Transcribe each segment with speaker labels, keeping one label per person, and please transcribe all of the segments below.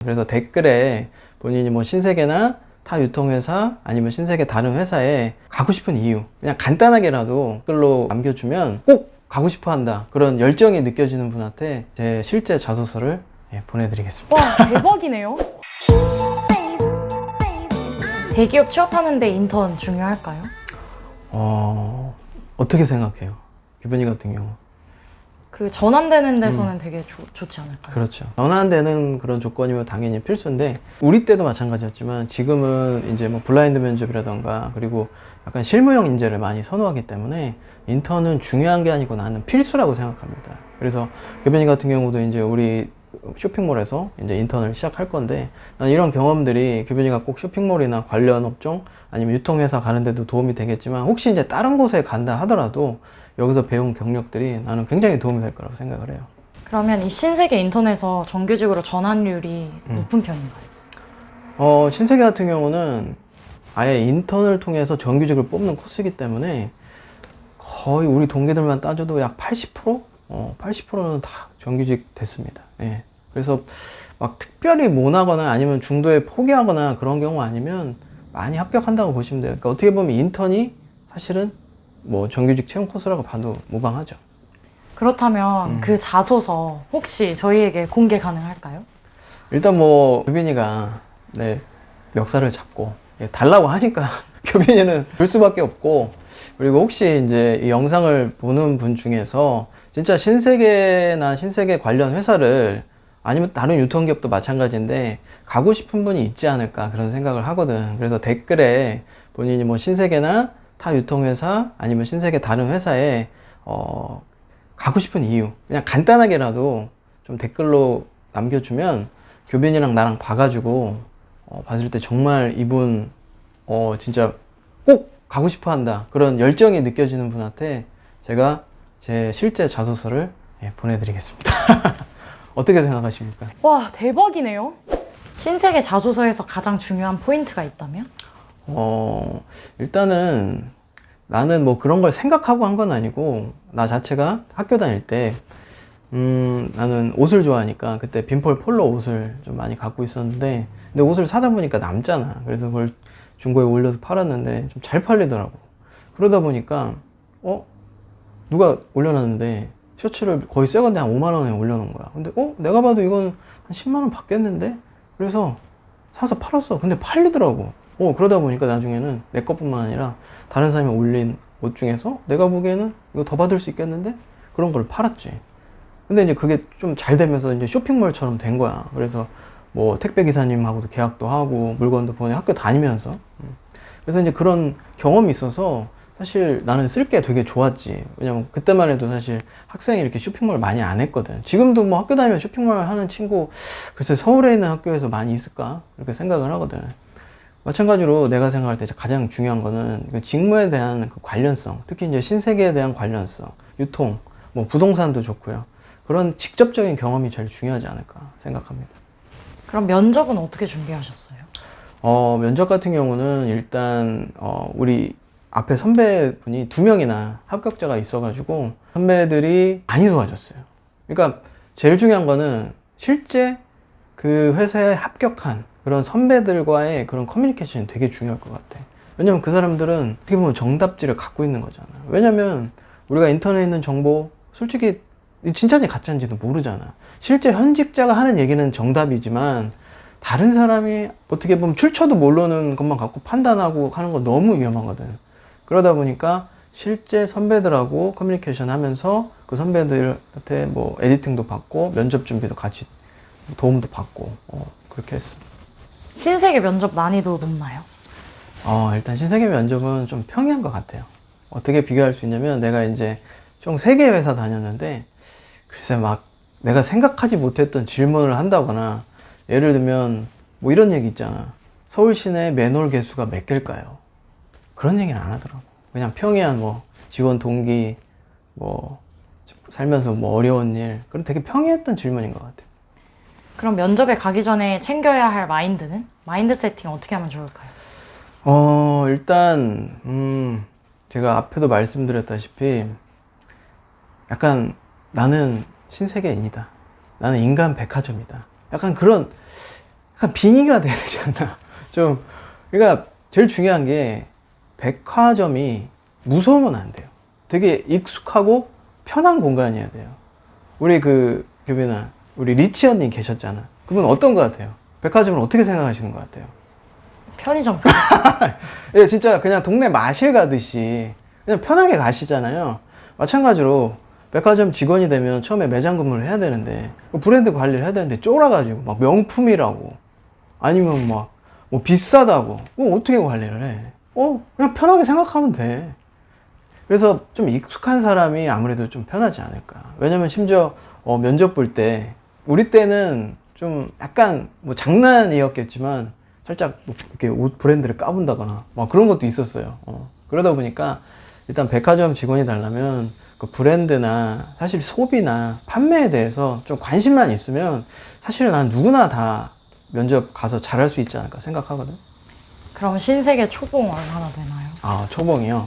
Speaker 1: 그래서 댓글에 본인이 뭐 신세계나 타 유통회사 아니면 신세계 다른 회사에 가고 싶은 이유 그냥 간단하게라도 댓글로 남겨주면 꼭 가고 싶어 한다, 그런 열정이 느껴지는 분한테 제 실제 자소서를 보내드리겠습니다.
Speaker 2: 와, 대박이네요. 대기업 취업하는데 인턴 중요할까요?
Speaker 1: 어떻게 생각해요? 규변이 같은 경우.
Speaker 2: 그 전환되는 데서는 되게 좋지 않을까요?
Speaker 1: 그렇죠. 전환되는 그런 조건이면 당연히 필수인데, 우리 때도 마찬가지였지만 지금은 이제 뭐 블라인드 면접이라던가 그리고 약간 실무형 인재를 많이 선호하기 때문에 인턴은 중요한 게 아니고 나는 필수라고 생각합니다. 그래서 규변이 같은 경우도 이제 우리 쇼핑몰에서 이제 인턴을 시작할 건데, 난 이런 경험들이 규변이가 꼭 쇼핑몰이나 관련 업종 아니면 유통회사 가는 데도 도움이 되겠지만, 혹시 이제 다른 곳에 간다 하더라도 여기서 배운 경력들이 나는 굉장히 도움이 될 거라고 생각을 해요.
Speaker 2: 그러면 이 신세계 인턴에서 정규직으로 전환율이 높은 편인가요?
Speaker 1: 신세계 같은 경우는 아예 인턴을 통해서 정규직을 뽑는 코스이기 때문에 거의 우리 동기들만 따져도 약 80%? 80%는 다 정규직 됐습니다. 예. 그래서 막 특별히 못하거나 아니면 중도에 포기하거나 그런 경우 아니면 많이 합격한다고 보시면 돼요. 그러니까 어떻게 보면 인턴이 사실은 뭐 정규직 채용 코스라고 봐도 무방하죠.
Speaker 2: 그렇다면 그 자소서 혹시 저희에게 공개 가능할까요?
Speaker 1: 일단 뭐 규빈이가 역사를 잡고 달라고 하니까 규빈이는 줄 수밖에 없고, 그리고 혹시 이제 이 영상을 보는 분 중에서 진짜 신세계나 신세계 관련 회사를 아니면 다른 유통기업도 마찬가지인데 가고 싶은 분이 있지 않을까 그런 생각을 하거든. 그래서 댓글에 본인이 뭐 신세계나 타 유통회사 아니면 신세계 다른 회사에 가고 싶은 이유 그냥 간단하게라도 좀 댓글로 남겨주면 규빈이랑 나랑 봐가지고 봤을 때 정말 이분 진짜 꼭 가고 싶어 한다, 그런 열정이 느껴지는 분한테 제가 제 실제 자소서를 보내드리겠습니다. 어떻게 생각하십니까?
Speaker 2: 와, 대박이네요. 신세계 자소서에서 가장 중요한 포인트가 있다면?
Speaker 1: 일단은 나는 뭐 그런 걸 생각하고 한 건 아니고, 나 자체가 학교 다닐 때 나는 옷을 좋아하니까 그때 빈폴 폴로 옷을 좀 많이 갖고 있었는데, 근데 옷을 사다 보니까 남잖아. 그래서 그걸 중고에 올려서 팔았는데 좀 잘 팔리더라고. 그러다 보니까 누가 올려놨는데 셔츠를 거의 새 건데 한 5만 원에 올려놓은 거야. 근데 내가 봐도 이건 한 10만 원 받겠는데? 그래서 사서 팔았어. 근데 팔리더라고. 그러다 보니까 나중에는 내 것뿐만 아니라 다른 사람이 올린 옷 중에서 내가 보기에는 이거 더 받을 수 있겠는데? 그런 걸 팔았지. 근데 이제 그게 좀 잘 되면서 이제 쇼핑몰처럼 된 거야. 그래서 뭐 택배 기사님하고도 계약도 하고 물건도 보내, 학교 다니면서. 그래서 이제 그런 경험이 있어서 사실 나는 쓸 게 되게 좋았지. 왜냐면 그때만 해도 사실 학생이 이렇게 쇼핑몰 많이 안 했거든. 지금도 뭐 학교 다니면 쇼핑몰 하는 친구 글쎄 서울에 있는 학교에서 많이 있을까? 이렇게 생각을 하거든. 마찬가지로 내가 생각할 때 가장 중요한 거는 그 직무에 대한 그 관련성, 특히 이제 신세계에 대한 관련성, 유통, 뭐 부동산도 좋고요. 그런 직접적인 경험이 제일 중요하지 않을까 생각합니다.
Speaker 2: 그럼 면접은 어떻게 준비하셨어요?
Speaker 1: 면접 같은 경우는 일단 우리 앞에 선배분이 2명이나 합격자가 있어가지고 선배들이 많이 도와줬어요. 그러니까 제일 중요한 거는 실제 그 회사에 합격한 그런 선배들과의 그런 커뮤니케이션이 되게 중요할 것 같아. 왜냐면 그 사람들은 어떻게 보면 정답지를 갖고 있는 거잖아. 왜냐면 우리가 인터넷에 있는 정보 솔직히 진짜인지 가짜인지도 모르잖아. 실제 현직자가 하는 얘기는 정답이지만 다른 사람이 어떻게 보면 출처도 모르는 것만 갖고 판단하고 하는 거 너무 위험하거든. 그러다 보니까 실제 선배들하고 커뮤니케이션 하면서 그 선배들한테 뭐 에디팅도 받고 면접 준비도 같이 도움도 받고 그렇게 했어.
Speaker 2: 신세계 면접 난이도 높나요?
Speaker 1: 일단 신세계 면접은 좀 평이한 것 같아요. 어떻게 비교할 수 있냐면 내가 이제 총 3개 회사 다녔는데 글쎄 막 내가 생각하지 못했던 질문을 한다거나, 예를 들면 뭐 이런 얘기 있잖아. 서울 시내 맨홀 개수가 몇 개일까요? 그런 얘기는 안 하더라고. 그냥 평이한 뭐 지원 동기, 뭐 살면서 뭐 어려운 일, 그런 되게 평이했던 질문인 것 같아요.
Speaker 2: 그럼 면접에 가기 전에 챙겨야 할 마인드는? 마인드 세팅 어떻게 하면 좋을까요?
Speaker 1: 일단 제가 앞에도 말씀드렸다시피 약간 나는 신세계인이다, 나는 인간 백화점이다, 약간 그런 약간 빙의가 돼야 되지 않나. 좀, 그러니까 제일 중요한 게 백화점이 무서우면 안 돼요. 되게 익숙하고 편한 공간이어야 돼요. 우리 교빈아, 우리 리치 언니 계셨잖아. 그분 어떤 것 같아요? 백화점을 어떻게 생각하시는 것 같아요?
Speaker 2: 편의점.
Speaker 1: 예, 진짜 그냥 동네 마실 가듯이 그냥 편하게 가시잖아요. 마찬가지로 백화점 직원이 되면 처음에 매장 근무를 해야 되는데 브랜드 관리를 해야 되는데 쫄아가지고 막 명품이라고 아니면 막 뭐 비싸다고 어떻게 관리를 해? 그냥 편하게 생각하면 돼. 그래서 좀 익숙한 사람이 아무래도 좀 편하지 않을까. 왜냐면 심지어 면접 볼 때 우리 때는 좀 약간 뭐 장난이었겠지만 살짝 뭐 이렇게 옷 브랜드를 까본다거나 막 그런 것도 있었어요. 그러다 보니까 일단 백화점 직원이 되려면 그 브랜드나 사실 소비나 판매에 대해서 좀 관심만 있으면 사실 난 누구나 다 면접 가서 잘할 수 있지 않을까 생각하거든.
Speaker 2: 그럼 신세계 초봉 얼마나 되나요?
Speaker 1: 아, 초봉이요.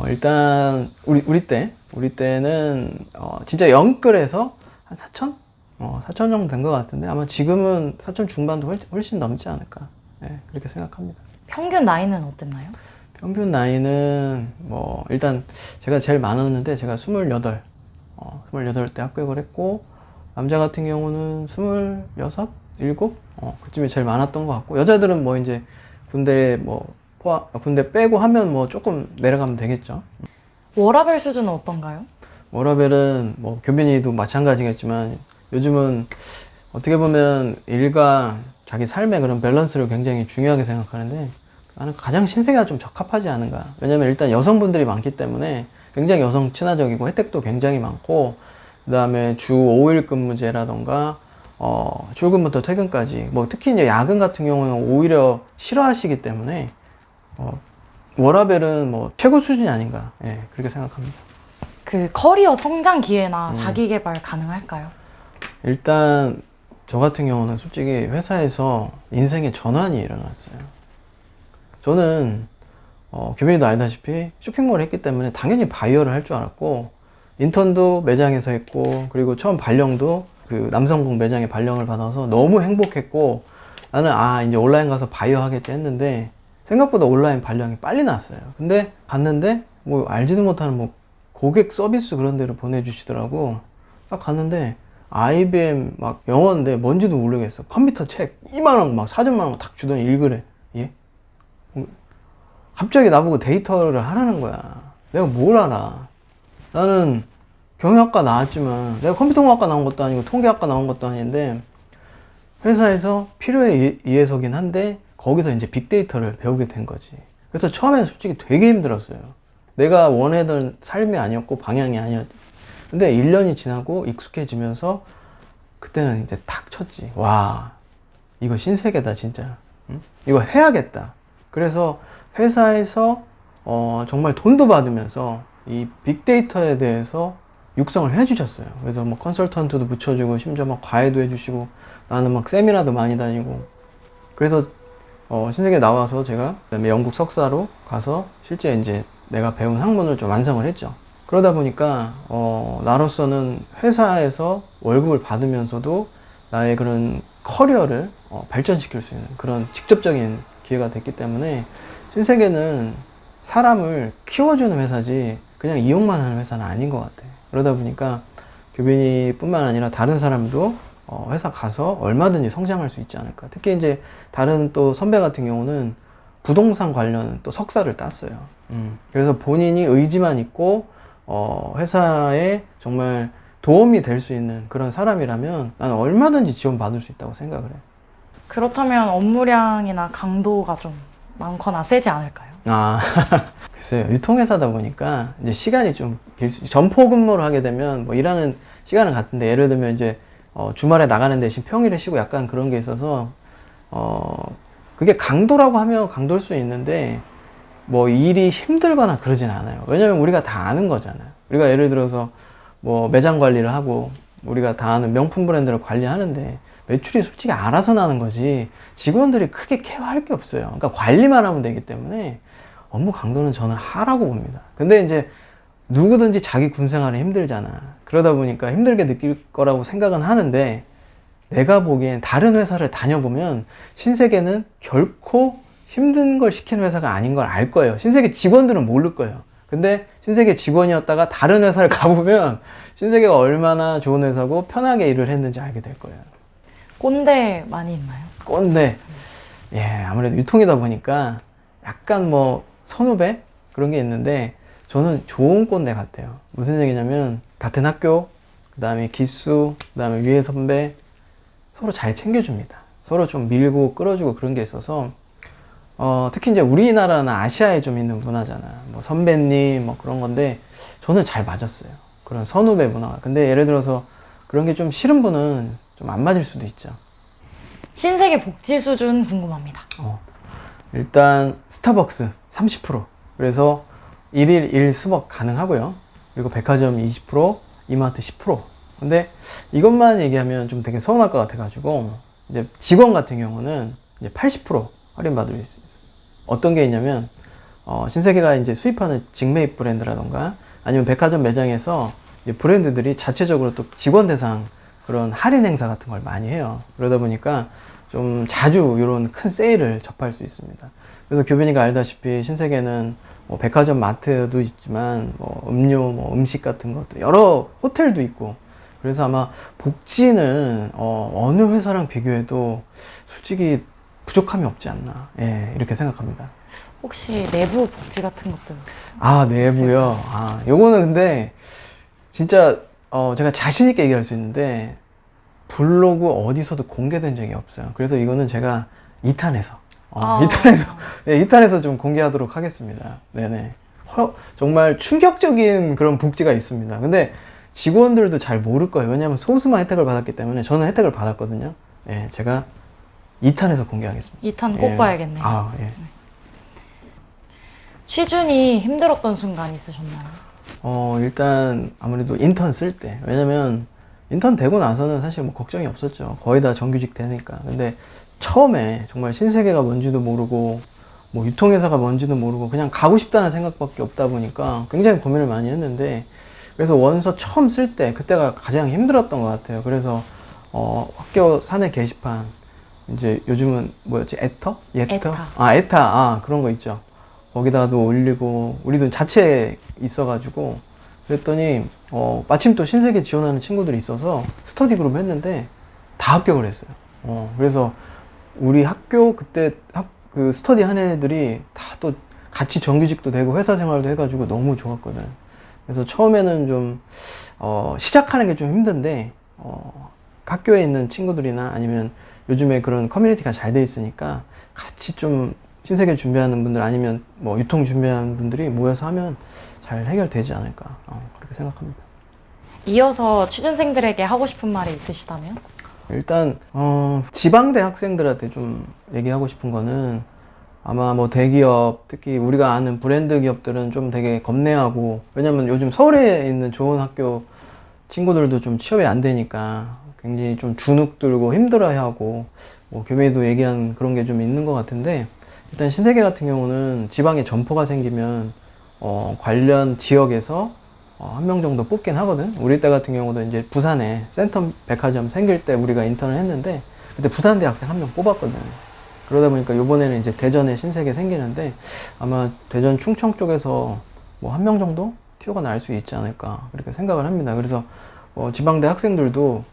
Speaker 1: 일단 우리 때는 진짜 영끌에서 한 4천? 4천 정도 된 것 같은데 아마 지금은 4천 중반도 훨씬 넘지 않을까. 네, 그렇게 생각합니다.
Speaker 2: 평균 나이는 어땠나요?
Speaker 1: 평균 나이는 뭐 일단 제가 제일 많았는데 제가 28, 28때 합격을 했고 남자 같은 경우는 26, 7? 그쯤이 제일 많았던 것 같고 여자들은 뭐 이제 군대 빼고 하면 뭐 조금 내려가면 되겠죠.
Speaker 2: 워라밸 수준은 어떤가요?
Speaker 1: 워라밸은 뭐 교빈이도 마찬가지겠지만 요즘은 어떻게 보면 일과 자기 삶의 그런 밸런스를 굉장히 중요하게 생각하는데 나는 가장 신세계가 좀 적합하지 않은가. 왜냐면 일단 여성분들이 많기 때문에 굉장히 여성 친화적이고 혜택도 굉장히 많고 그 다음에 주 5일 근무제라던가 출근부터 퇴근까지 뭐 특히 이제 야근 같은 경우는 오히려 싫어하시기 때문에 워라밸은 뭐 최고 수준이 아닌가. 예, 그렇게 생각합니다.
Speaker 2: 그 커리어 성장 기회나 자기 개발 가능할까요?
Speaker 1: 일단 저 같은 경우는 솔직히 회사에서 인생의 전환이 일어났어요. 저는 교빈이도 알다시피 쇼핑몰을 했기 때문에 당연히 바이어를 할 줄 알았고 인턴도 매장에서 했고 그리고 처음 발령도 그 남성복 매장에 발령을 받아서 너무 행복했고 나는 이제 온라인 가서 바이어 하겠지 했는데 생각보다 온라인 발령이 빨리 났어요. 근데 갔는데 뭐 알지도 못하는 뭐 고객 서비스 그런 데를 보내주시더라고. 딱 갔는데 IBM 막 영어인데 뭔지도 모르겠어. 컴퓨터 책 이만한 거 막 사전만 딱 주더니 읽으래. 예? 갑자기 나보고 데이터를 하라는 거야. 내가 뭘 알아. 나는 경영학과 나왔지만 내가 컴퓨터공학과 나온 것도 아니고 통계학과 나온 것도 아닌데 회사에서 필요에 의해서긴 한데 거기서 이제 빅데이터를 배우게 된 거지. 그래서 처음에는 솔직히 되게 힘들었어요. 내가 원하던 삶이 아니었고 방향이 아니었지. 근데 1년이 지나고 익숙해지면서 그때는 이제 탁 쳤지. 와, 이거 신세계다 진짜. 응? 이거 해야겠다. 그래서 회사에서 정말 돈도 받으면서 이 빅데이터에 대해서 육성을 해주셨어요. 그래서 뭐 컨설턴트도 붙여주고 심지어 막 과외도 해주시고 나는 막 세미나도 많이 다니고 그래서 신세계 나와서 제가 그다음에 영국 석사로 가서 실제 이제 내가 배운 학문을 좀 완성을 했죠. 그러다 보니까 나로서는 회사에서 월급을 받으면서도 나의 그런 커리어를 발전시킬 수 있는 그런 직접적인 기회가 됐기 때문에 신세계는 사람을 키워주는 회사지 그냥 이용만 하는 회사는 아닌 것 같아. 그러다 보니까 교빈이 뿐만 아니라 다른 사람도 회사 가서 얼마든지 성장할 수 있지 않을까. 특히 이제 다른 또 선배 같은 경우는 부동산 관련 또 석사를 땄어요. 그래서 본인이 의지만 있고 회사에 정말 도움이 될 수 있는 그런 사람이라면 나는 얼마든지 지원받을 수 있다고 생각을 해.
Speaker 2: 그렇다면 업무량이나 강도가 좀 많거나 세지 않을까요?
Speaker 1: 글쎄요. 유통회사다 보니까 이제 시간이 좀 점포 근무를 하게 되면 뭐 일하는 시간은 같은데 예를 들면 이제 주말에 나가는 대신 평일에 쉬고 약간 그런 게 있어서 그게 강도라고 하면 강도일 수 있는데 뭐 일이 힘들거나 그러진 않아요. 왜냐면 우리가 다 아는 거잖아요. 우리가 예를 들어서 뭐 매장 관리를 하고 우리가 다 아는 명품 브랜드를 관리하는데 매출이 솔직히 알아서 나는 거지 직원들이 크게 케어할 게 없어요. 그러니까 관리만 하면 되기 때문에 업무 강도는 저는 하라고 봅니다. 근데 이제 누구든지 자기 군 생활은 힘들잖아. 그러다 보니까 힘들게 느낄 거라고 생각은 하는데 내가 보기엔 다른 회사를 다녀보면 신세계는 결코 힘든 걸 시키는 회사가 아닌 걸 알 거예요. 신세계 직원들은 모를 거예요. 근데 신세계 직원이었다가 다른 회사를 가보면 신세계가 얼마나 좋은 회사고 편하게 일을 했는지 알게 될 거예요.
Speaker 2: 꼰대 많이 있나요?
Speaker 1: 꼰대. 예, 아무래도 유통이다 보니까 약간 뭐 선후배 그런 게 있는데 저는 좋은 꼰대 같아요. 무슨 얘기냐면 같은 학교, 그 다음에 기수, 그 다음에 위에 선배 서로 잘 챙겨줍니다. 서로 좀 밀고 끌어주고 그런 게 있어서 특히 이제 우리나라나 아시아에 좀 있는 문화잖아. 뭐 선배님 뭐 그런 건데 저는 잘 맞았어요. 그런 선후배 문화가. 근데 예를 들어서 그런 게 좀 싫은 분은 좀 안 맞을 수도 있죠.
Speaker 2: 신세계 복지 수준 궁금합니다.
Speaker 1: 일단 스타벅스 30%. 그래서 1일 1수박 가능하고요. 그리고 백화점 20%, 이마트 10%. 근데 이것만 얘기하면 좀 되게 서운할 것 같아가지고 이제 직원 같은 경우는 이제 80% 할인받을 수 있어요. 어떤 게 있냐면 신세계가 이제 수입하는 직매입 브랜드라던가 아니면 백화점 매장에서 이제 브랜드들이 자체적으로 또 직원 대상 그런 할인 행사 같은 걸 많이 해요. 그러다 보니까 좀 자주 이런 큰 세일을 접할 수 있습니다. 그래서 교빈이가 알다시피 신세계는 뭐 백화점 마트도 있지만 뭐 음료, 뭐 음식 같은 것도 여러 호텔도 있고 그래서 아마 복지는 어느 회사랑 비교해도 솔직히 부족함이 없지 않나 예, 이렇게 생각합니다.
Speaker 2: 혹시 내부 복지 같은 것도?
Speaker 1: 아 내부요? 요거는 근데 진짜 제가 자신 있게 얘기할 수 있는데 블로그 어디서도 공개된 적이 없어요. 그래서 이거는 제가 2탄에서 예, 2탄에서 좀 공개하도록 하겠습니다. 네네. 정말 충격적인 그런 복지가 있습니다. 근데 직원들도 잘 모를 거예요. 왜냐하면 소수만 혜택을 받았기 때문에 저는 혜택을 받았거든요. 예, 제가 2탄에서 공개하겠습니다.
Speaker 2: 2탄 꼭
Speaker 1: 예.
Speaker 2: 봐야겠네요.
Speaker 1: 예.
Speaker 2: 취준이 힘들었던 순간 있으셨나요?
Speaker 1: 일단 아무래도 인턴 쓸 때. 왜냐면 인턴 되고 나서는 사실 뭐 걱정이 없었죠. 거의 다 정규직 되니까. 근데 처음에 정말 신세계가 뭔지도 모르고 뭐 유통회사가 뭔지도 모르고 그냥 가고 싶다는 생각밖에 없다 보니까 굉장히 고민을 많이 했는데 그래서 원서 처음 쓸 때 그때가 가장 힘들었던 것 같아요. 그래서 학교 사내 게시판 이제 요즘은 뭐였지? 에터? 에타. 그런 거 있죠. 거기다가도 올리고 우리도 자체에 있어가지고 그랬더니 마침 또 신세계 지원하는 친구들이 있어서 스터디 그룹 했는데 다 합격을 했어요. 그래서 우리 학교 그때 그 스터디 한 애들이 다 또 같이 정규직도 되고 회사 생활도 해가지고 너무 좋았거든. 그래서 처음에는 좀 시작하는 게 좀 힘든데 학교에 있는 친구들이나 아니면 요즘에 그런 커뮤니티가 잘 돼 있으니까 같이 좀 신세계 준비하는 분들 아니면 뭐 유통 준비하는 분들이 모여서 하면 잘 해결되지 않을까 그렇게 생각합니다.
Speaker 2: 이어서 취준생들에게 하고 싶은 말이 있으시다면?
Speaker 1: 일단 지방대 학생들한테 좀 얘기하고 싶은 거는 아마 뭐 대기업 특히 우리가 아는 브랜드 기업들은 좀 되게 겁내하고 왜냐면 요즘 서울에 있는 좋은 학교 친구들도 좀 취업이 안 되니까 굉장히 좀 주눅 들고 힘들어하고 뭐 교빈이도 얘기한 그런 게 좀 있는 것 같은데 일단 신세계 같은 경우는 지방에 점포가 생기면 관련 지역에서 한 명 정도 뽑긴 하거든. 우리 때 같은 경우도 이제 부산에 센터 백화점 생길 때 우리가 인턴을 했는데 그때 부산대 학생 한 명 뽑았거든. 그러다 보니까 요번에는 이제 대전에 신세계 생기는데 아마 대전 충청 쪽에서 뭐 한 명 정도 티오가 날 수 있지 않을까 그렇게 생각을 합니다. 그래서 지방대 학생들도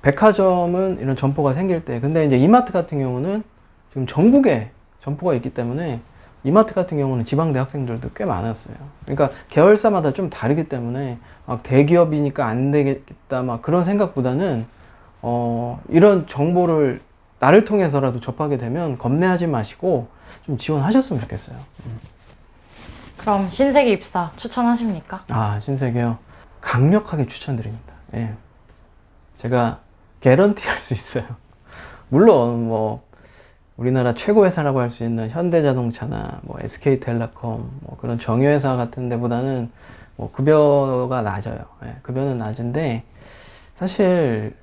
Speaker 1: 백화점은 이런 점포가 생길 때 근데 이제 이마트 같은 경우는 지금 전국에 점포가 있기 때문에 이마트 같은 경우는 지방대 학생들도 꽤 많았어요. 그러니까 계열사마다 좀 다르기 때문에 막 대기업이니까 안 되겠다 막 그런 생각보다는 이런 정보를 나를 통해서라도 접하게 되면 겁내하지 마시고 좀 지원하셨으면 좋겠어요.
Speaker 2: 그럼 신세계 입사 추천하십니까?
Speaker 1: 신세계요. 강력하게 추천드립니다. 예. 제가 개런티 할 수 있어요. 물론 뭐 우리나라 최고 회사라고 할 수 있는 현대자동차나 뭐 SK텔레콤 뭐 그런 정유회사 같은 데보다는 뭐 급여가 낮아요. 예, 급여는 낮은데 사실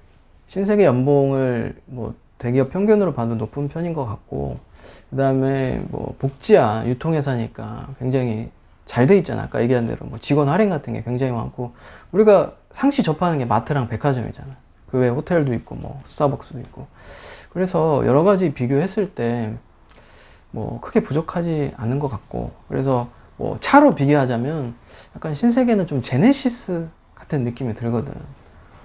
Speaker 1: 신세계 연봉을 뭐 대기업 평균으로 봐도 높은 편인 것 같고 그 다음에 뭐 복지야 유통회사니까 굉장히 잘 돼 있잖아. 아까 얘기한 대로 뭐 직원 할인 같은 게 굉장히 많고 우리가 상시 접하는 게 마트랑 백화점이잖아. 그 그 외에 호텔도 있고 뭐 스타벅스도 있고. 그래서 여러 가지 비교했을 때 뭐 크게 부족하지 않은 것 같고, 그래서 뭐 차로 비교하자면 약간 신세계는 좀 제네시스 같은 느낌이 들거든.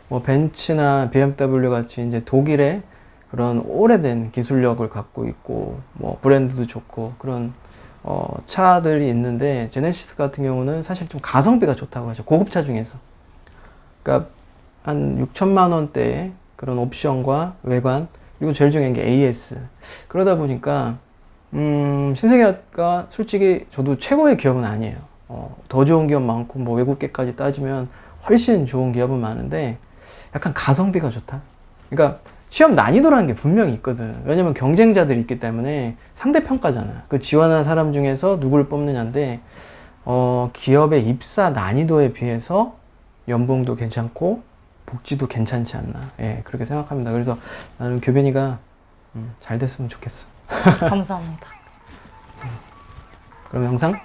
Speaker 1: 뭐 벤츠나 BMW 같이 이제 독일의 그런 오래된 기술력을 갖고 있고 뭐 브랜드도 좋고 그런 차들이 있는데, 제네시스 같은 경우는 사실 좀 가성비가 좋다고 하죠. 고급차 중에서. 그러니까 한 6천만 원대의 그런 옵션과 외관, 그리고 제일 중요한 게 AS. 그러다 보니까 신세계가 솔직히 저도 최고의 기업은 아니에요. 더 좋은 기업 많고 뭐 외국계까지 따지면 훨씬 좋은 기업은 많은데 약간 가성비가 좋다. 그러니까 시험 난이도라는 게 분명히 있거든. 왜냐면 경쟁자들이 있기 때문에 상대평가잖아. 그 지원한 사람 중에서 누구를 뽑느냐인데 기업의 입사 난이도에 비해서 연봉도 괜찮고 복지도 괜찮지 않나. 예, 그렇게 생각합니다. 그래서 나는 교빈이가 잘 됐으면 좋겠어.
Speaker 2: 감사합니다.
Speaker 1: 그럼 영상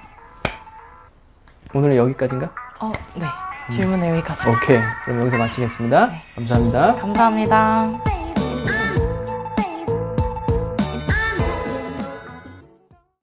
Speaker 1: 오늘은 여기까지인가?
Speaker 2: 네. 질문은 여기까지.
Speaker 1: 오케이. 그럼 여기서 마치겠습니다.
Speaker 2: 네.
Speaker 1: 감사합니다.
Speaker 2: 감사합니다.